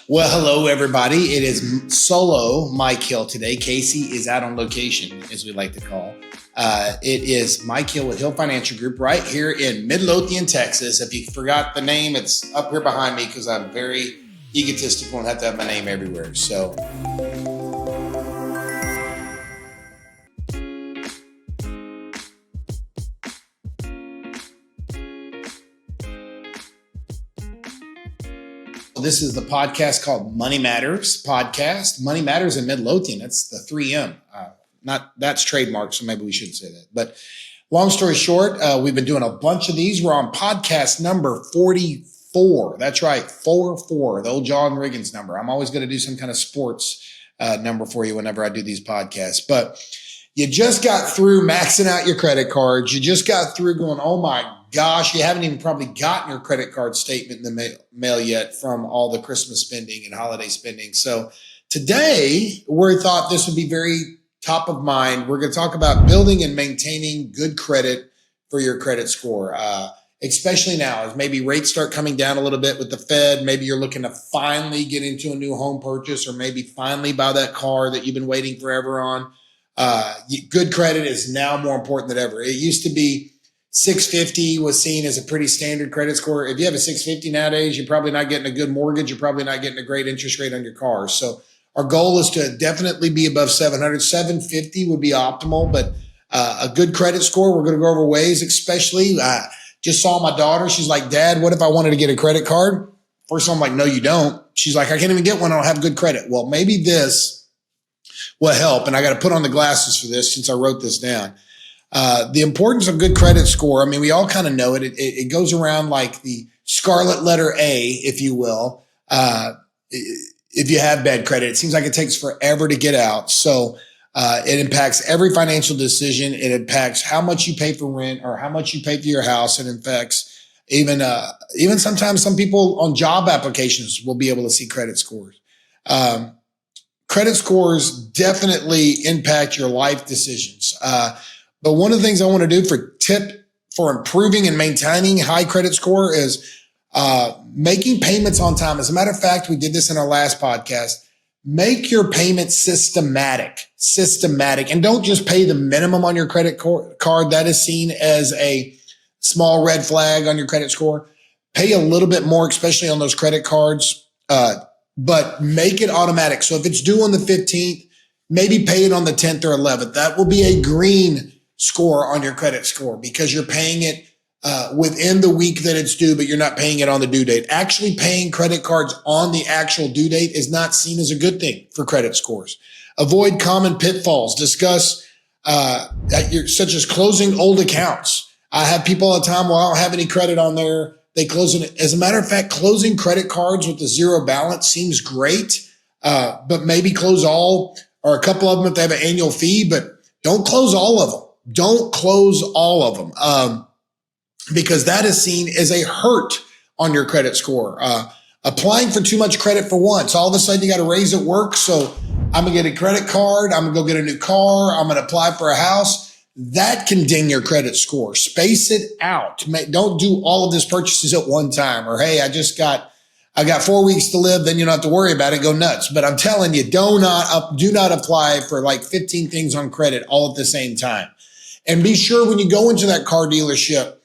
Well, hello, everybody. It is solo Mike Hill today. Casey is out on location, as we like to call. It is Mike Hill with Hill Financial Group right here in Midlothian, Texas. If you forgot the name, it's up here behind me because I'm very egotistical and have to have my name everywhere. So this is the podcast called Money Matters Podcast. Money Matters in Midlothian. That's the 3M. That's trademarked, so maybe we shouldn't say that. But long story short, we've been doing a bunch of these. We're on podcast number 44. That's right, 44, the old John Riggins number. I'm always going to do some kind of sports number for you whenever I do these podcasts. But you just got through maxing out your credit cards. You just got through going, oh my gosh, you haven't even probably gotten your credit card statement in the mail yet from all the Christmas spending and holiday spending. So today we thought this would be very top of mind. We're going to talk about building and maintaining good credit for your credit score, especially now as maybe rates start coming down a little bit with the Fed. Maybe you're looking to finally get into a new home purchase or maybe finally buy that car that you've been waiting forever on. Good credit is now more important than ever. It used to be 650 was seen as a pretty standard credit score. If you have a 650 nowadays, you're probably not getting a good mortgage. You're probably not getting a great interest rate on your car. So our goal is to definitely be above 700. 750 would be optimal, but a good credit score, we're going to go over ways, especially just saw my daughter. She's like, Dad, what if I wanted to get a credit card? First, I'm like, no, you don't. She's like, I can't even get one. I don't have good credit. Well, maybe this will help. And I got to put on the glasses for this since I wrote this down. The importance of good credit score. I mean, we all kind of know it. It goes around like the scarlet letter A, if you will. If you have bad credit, it seems like it takes forever to get out. So it impacts every financial decision. It impacts how much you pay for rent or how much you pay for your house. It affects even sometimes some people on job applications will be able to see credit scores. Credit scores definitely impact your life decisions. But one of the things I want to do for improving and maintaining high credit score is making payments on time. As a matter of fact, we did this in our last podcast. Make your payments systematic, and don't just pay the minimum on your credit card. That is seen as a small red flag on your credit score. Pay a little bit more, especially on those credit cards, but make it automatic. So if it's due on the 15th, maybe pay it on the 10th or 11th. That will be a green score on your credit score because you're paying it within the week that it's due, but you're not paying it on the due date. Actually paying credit cards on the actual due date is not seen as a good thing for credit scores. Avoid common pitfalls. Discuss such as closing old accounts. I have people all the time, well, I don't have any credit on there. They close it. As a matter of fact, closing credit cards with a zero balance seems great, but maybe close all or a couple of them if they have an annual fee, but don't close all of them. Don't close all of them because that is seen as a hurt on your credit score. Applying for too much credit for once. All of a sudden you got to raise at work. So I'm going to get a credit card. I'm going to go get a new car. I'm going to apply for a house. That can ding your credit score. Space it out. Don't do all of these purchases at one time. Or, hey, I got 4 weeks to live. Then you don't have to worry about it. Go nuts. But I'm telling you, do not apply for like 15 things on credit all at the same time. And be sure when you go into that car dealership,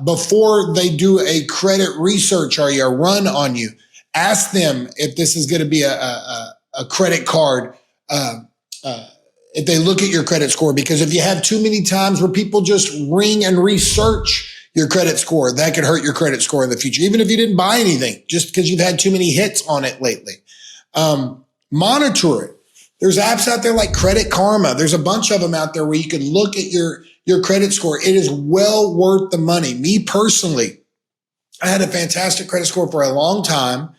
before they do a credit research or a run on you, ask them if this is going to be a credit card, if they look at your credit score, because if you have too many times where people just ring and research your credit score, that could hurt your credit score in the future, even if you didn't buy anything, just because you've had too many hits on it lately. Monitor it. There's apps out there like Credit Karma. There's a bunch of them out there where you can look at your credit score. It is well worth the money. Me personally, I had a fantastic credit score for a long time.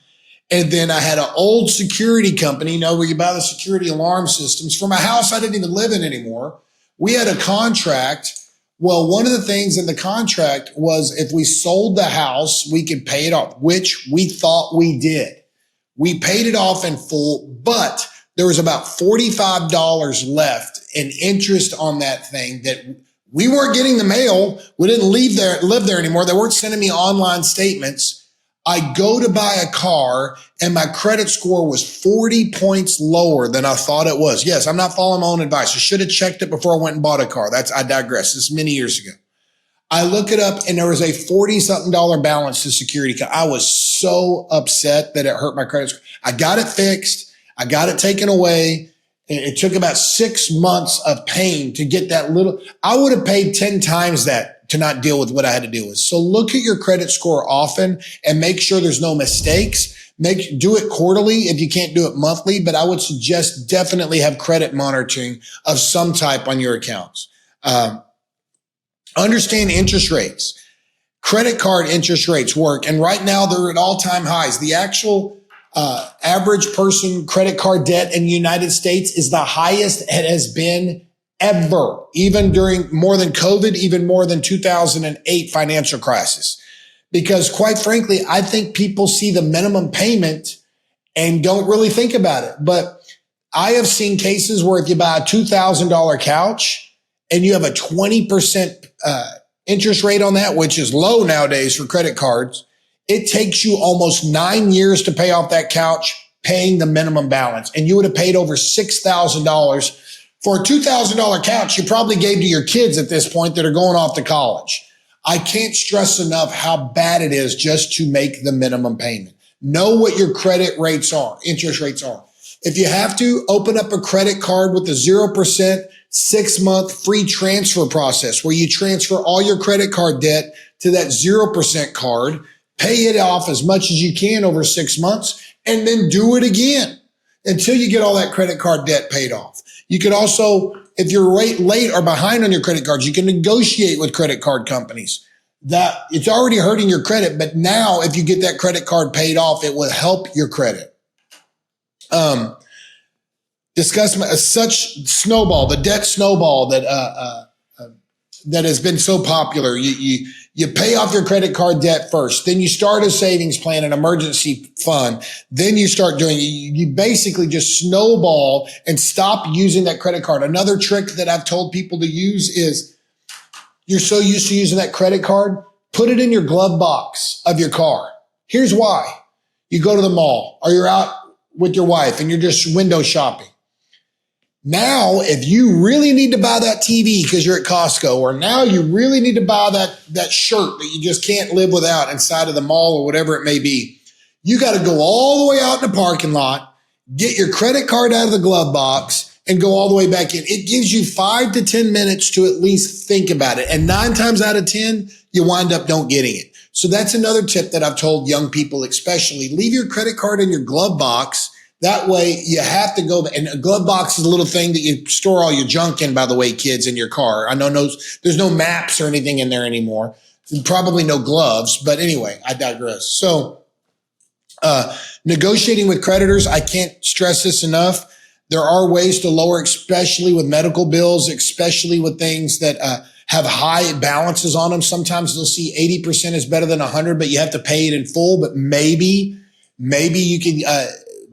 And then I had an old security company, where you buy the security alarm systems from a house I didn't even live in anymore. We had a contract. Well, one of the things in the contract was if we sold the house, we could pay it off, which we thought we did. We paid it off in full, but there was about $45 left in interest on that thing that we weren't getting the mail. We didn't live there anymore. They weren't sending me online statements. I go to buy a car and my credit score was 40 points lower than I thought it was. Yes, I'm not following my own advice. I should have checked it before I went and bought a car. I digress. This is many years ago. I look it up and there was a $40-something balance to security. I was so upset that it hurt my credit score. I got it fixed. I got it taken away. It took about 6 months of pain to get that little. I would have paid 10 times that to not deal with what I had to deal with. So look at your credit score often and make sure there's no mistakes. Do it quarterly if you can't do it monthly, but I would suggest definitely have credit monitoring of some type on your accounts. Understand interest rates. Credit card interest rates work. And right now they're at all-time highs. The actual average person credit card debt in the United States is the highest it has been ever, even during more than COVID, even more than 2008 financial crisis. Because quite frankly, I think people see the minimum payment and don't really think about it. But I have seen cases where if you buy a $2,000 couch and you have a 20% interest rate on that, which is low nowadays for credit cards, it takes you almost 9 years to pay off that couch, paying the minimum balance. And you would have paid over $6,000 for a $2,000 couch you probably gave to your kids at this point that are going off to college. I can't stress enough how bad it is just to make the minimum payment. Know what your credit rates are, interest rates are. If you have to, open up a credit card with a 0% 6-month free transfer process where you transfer all your credit card debt to that 0% card, pay it off as much as you can over 6 months, and then do it again until you get all that credit card debt paid off. You could also, if you're late or behind on your credit cards, you can negotiate with credit card companies. That it's already hurting your credit, but now if you get that credit card paid off, it will help your credit. Discuss such snowball, the debt snowball that has been so popular. You pay off your credit card debt first, then you start a savings plan, an emergency fund. Then you start doing, you basically just snowball and stop using that credit card. Another trick that I've told people to use is you're so used to using that credit card, put it in your glove box of your car. Here's why. You go to the mall or you're out with your wife and you're just window shopping. Now, if you really need to buy that TV because you're at Costco, or now you really need to buy that shirt that you just can't live without inside of the mall or whatever it may be, you got to go all the way out in the parking lot, get your credit card out of the glove box, and go all the way back in. It gives you 5 to 10 minutes to at least think about it. And 9 times out of 10, you wind up don't getting it. So that's another tip that I've told young people especially. Leave your credit card in your glove box. That way you have to go, and a glove box is a little thing that you store all your junk in, by the way, kids, in your car. I know there's no maps or anything in there anymore. Probably no gloves, but anyway, I digress. So, negotiating with creditors, I can't stress this enough. There are ways to lower, especially with medical bills, especially with things that, have high balances on them. Sometimes they'll see 80% is better than 100, but you have to pay it in full. But maybe you can,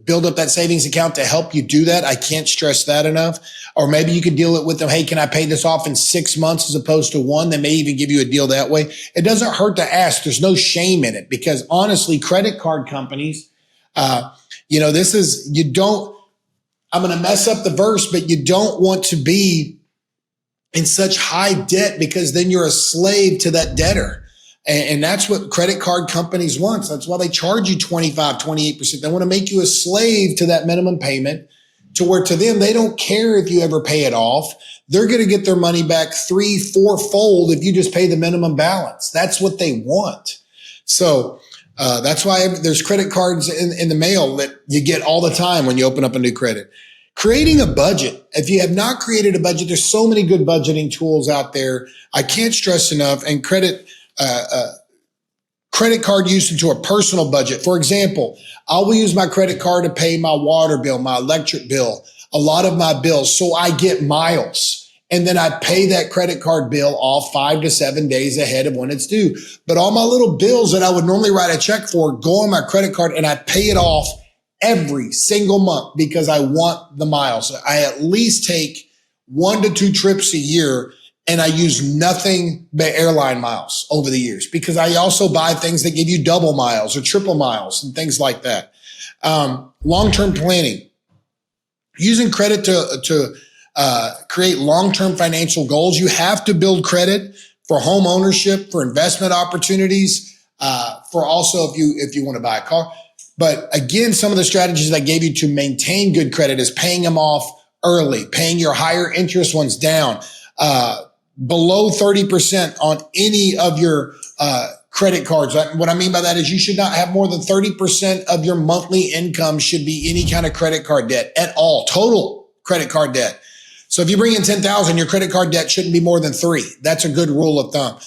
build up that savings account to help you do that. I can't stress that enough. Or maybe you could deal it with them. Hey, can I pay this off in 6 months as opposed to 1? They may even give you a deal that way. It doesn't hurt to ask. There's no shame in it because honestly, credit card companies, I'm going to mess up the verse, but you don't want to be in such high debt because then you're a slave to that debtor. And that's what credit card companies want. That's why they charge you 25, 28%. They want to make you a slave to that minimum payment to where to them, they don't care if you ever pay it off. They're going to get their money back 3-4 fold if you just pay the minimum balance. That's what they want. So that's why there's credit cards in the mail that you get all the time when you open up a new credit. Creating a budget. If you have not created a budget, there's so many good budgeting tools out there. I can't stress enough. And credit card use into a personal budget. For example, I will use my credit card to pay my water bill, my electric bill, a lot of my bills. So I get miles and then I pay that credit card bill off 5 to 7 days ahead of when it's due. But all my little bills that I would normally write a check for go on my credit card and I pay it off every single month because I want the miles. I at least take 1 to 2 trips a year and I use nothing but airline miles over the years because I also buy things that give you double miles or triple miles and things like that. Long-term planning, using credit to create long-term financial goals. You have to build credit for home ownership, for investment opportunities, for also if you want to buy a car. But again, some of the strategies I gave you to maintain good credit is paying them off early, paying your higher interest ones down, below 30% on any of your credit cards. What I mean by that is you should not have more than 30% of your monthly income should be any kind of credit card debt at all, total credit card debt. So if you bring in 10,000, your credit card debt shouldn't be more than 3. That's a good rule of thumb.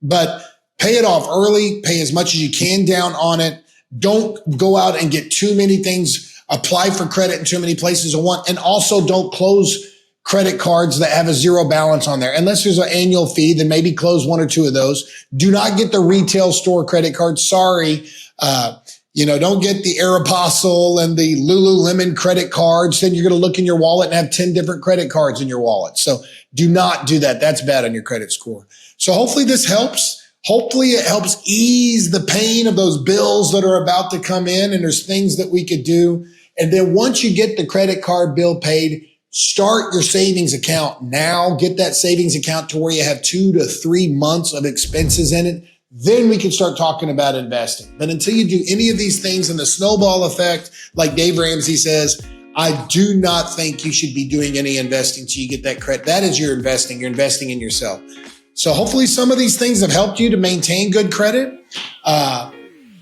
But pay it off early, pay as much as you can down on it. Don't go out and get too many things, apply for credit in too many places at once. And also don't close credit cards that have a zero balance on there. Unless there's an annual fee, then maybe close 1 or 2 of those. Do not get the retail store credit card. Sorry. Don't get the Aeropostale and the Lululemon credit cards. Then you're going to look in your wallet and have 10 different credit cards in your wallet. So do not do that. That's bad on your credit score. So hopefully this helps. Hopefully it helps ease the pain of those bills that are about to come in. And there's things that we could do. And then once you get the credit card bill paid, start your savings account now. Get that savings account to where you have 2 to 3 months of expenses in it. Then we can start talking about investing. But until you do any of these things and the snowball effect, like Dave Ramsey says, I do not think you should be doing any investing till you get that credit. That is your investing. You're investing in yourself. So hopefully some of these things have helped you to maintain good credit.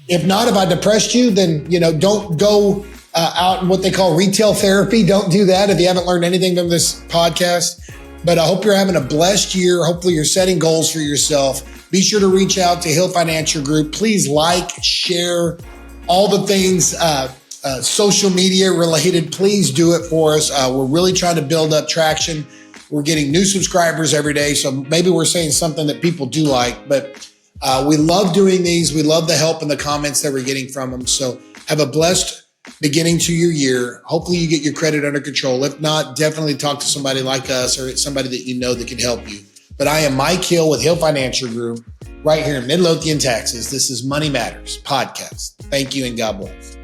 If not, if I depressed you, then, don't go out in what they call retail therapy. Don't do that if you haven't learned anything from this podcast. But I hope you're having a blessed year. Hopefully you're setting goals for yourself. Be sure to reach out to Hill Financial Group. Please like, share all the things social media related. Please do it for us. We're really trying to build up traction. We're getting new subscribers every day. So maybe we're saying something that people do like, but we love doing these. We love the help and the comments that we're getting from them. So have a blessed beginning to your year. Hopefully you get your credit under control. If not, definitely talk to somebody like us or somebody that you know that can help you. But I am Mike Hill with Hill Financial Group right here in Midlothian, Texas. This is Money Matters Podcast. Thank you and God bless.